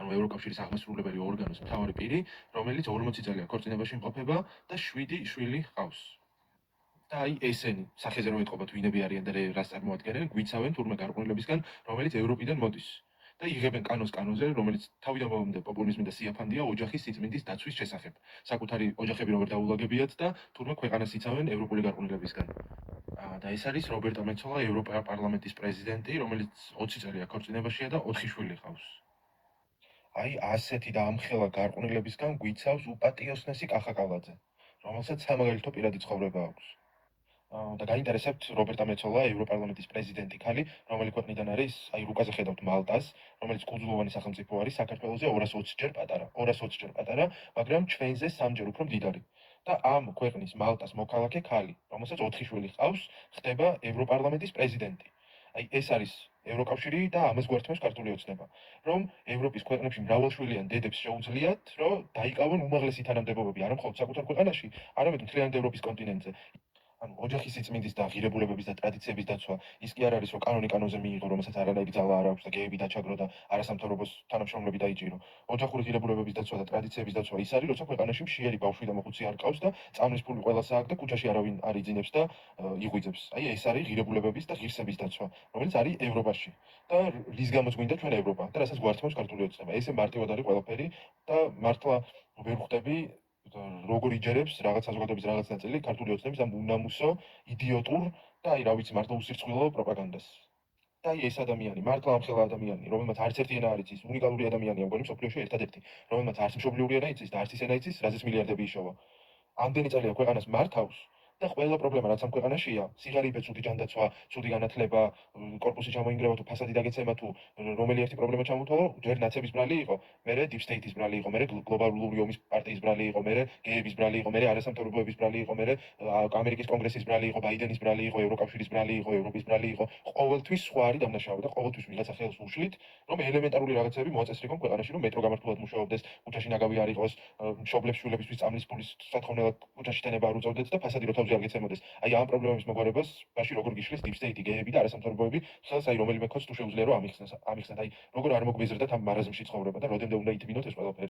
ანუ ევროკავშირის აღმასრულებელი ორგანოს მთავარი პირი, რომელიც 40 წელია ქორწინებაში იმყოფება და 7 შვილი ჰყავს. და აი ესენი სახეზე რომ ეთყობათ ვინები არიან და რას წარმოადგენენ, გვიცავენ თურმე გარყვნილებისგან, რომელიც ევროპიდან მოდის. და იღებენ კანონზე, რომელიც თავიდან ბოლომდე პოპულიზმი და სიაფანდია ოჯახის სიწმინდის დაცვის შესახებ. საკუთარი ოჯახები როგორ დაულაგებიათ და თურმე ქვეყანას იცავენ ევროპული გარყვნილებისგან. და ეს არის რობერტა მეცოლა, ევროპარლამენტის პრეზიდენტი, რომელიც 20 წელია ქორწინებაშია და 4 შვილი ჰყავს. აი ასეთი და ამხელა გარყვნილებისგან გვიცავს უპატიოსნესი კახაკალაძე, რომელსაც სამაგალითო პირადი ცხოვრება აქვს. და გაინტერესებთ რობერტა მეცოლა, ევროპარლამენტის პრეზიდენტი ქალი, რომელი ქვეყნიდან არის, აი რუკაზე ხედავთ მალტას, რომელიც კუნძულოვანი სახელმწიფო არის, საქართველოზე 220 ჯერ პატარა, მაგრამ ჩვენზე 3 ჯერ უფრო მდიდარი. და ამ ქვეყნის მალტას მოქალაქე ქალი, რომელსაც 4 შვილი ჰყავს, ხდება ევროპარლამენტის პრეზიდენტი. აი ეს არის ევროკავშირი და ამას გვართმევს ქართული ოცნება, რომ ევროპის ქვეყნებში მრავალშვილიან დედებს შეუძლიათ, რომ დაიკავონ უმაღლესი თანამდებობები არა მხოლოდ საკუთარ ქვეყანაში, არამედ მთლიანად ევროპის კონტინენტზე. ანუ ოჯახის სიწმინდის და ღირებულებების და ტრადიციების დაცვა ის კი არ არის, რომ კანონზე მიიღო, რომელსაც არანაირი ძალა არ აქვს და გეები დაჩაგრო და არასამთავრობოს თანამშრომლები დაიჭირო. ოჯახური ღირებულებების დაცვა და ტრადიციების დაცვა ის არის, როცა ქვეყანაში მშიერი ბავშვი და მოხუცი არ ყავს და წამლის ფული ყველასა აქვს და ქუჩაში არავინ არ იძინებს და იღვიძებს. აი ეს არის ღირებულებების და ღირსების დაცვა, რომელიც არის ევროპაში. და რის გამოც გვინდა ჩვენ ევროპა და რასაც გვართმევს ქართული ოცნება. ესე მარტივად არის ყველაფერი და მართლა ვერ ხვდები როგორ იჯერებს რაღაც საზოგადოების რაღაც ნაწილი ქართული ოცნების ამ უნამუსო, იდიოტურ და აი რა ვიცი მართლა უსირცხვილო პროპაგანდას. და აი ეს ადამიანი, მართლა ამხელა ადამიანი, რომელმაც არც ერთი ენა არ იცის, უნიკალური ადამიანია, მგონი მსოფლიოში ერთადერთი, რომელმაც არც მშობლიური ენა იცის და არც ის ენა იცის, რაზეც მილიარდები იშოვა. ამდენი წელია ქვეყანას მართავს და ყველა პრობლემა რაც ამ ქვეყანაშია, სიღარიბე, ცუდი ჯანდაცვა, ცუდი განათლება, კორპუსი ჩამოინგრევა თუ ფასადი დაგეცემა თუ რომელი ერთი პრობლემა ჩამოთვალო, ჯერ ნაცების ბრალი იყო, მერე deep state-ის ბრალი იყო, მერე გლობალური ომის პარტიის ბრალი იყო, მერე გეების ბრალი იყო, მერე არასამთავრობოების ბრალი იყო, მერე ამერიკის კონგრესის ბრალი იყო, ბაიდენის brალი იყო, ევროკავშირის ბრალი იყო, ევროპის ბრალი იყო. ყოველთვის სხვა არის დამნაშავე და ყოველთვის ვიღაცა ხელს უშლით, რომ ელემენტარული რაღაცები მოაწესრიგონ ქვეყანაში, რომ მეტრო გამართულად მუშაობდეს, ქუჩაში ნაგავი არ იყოს, მშობლებს შვილებისთვის წამლის ფულის სათხოვნელად ქუჩაში ტენება არ უწევდეთ და ფასადი რო თავზე არ გეცემოდეს. აი ამ პრობლემების მოგვარებას ბაში როგორ გიშლის deep state-ი, გეები და არასამთავრობოები, ხელს აი რომელიმე ქოც თუ შეუძლია რომ ამიხსნას. აი როგორ არ მოგვიზრდათ ამ მარაზმში ცხოვრება და როდემდე უნდა ითმინოთ ეს ყველაფერი.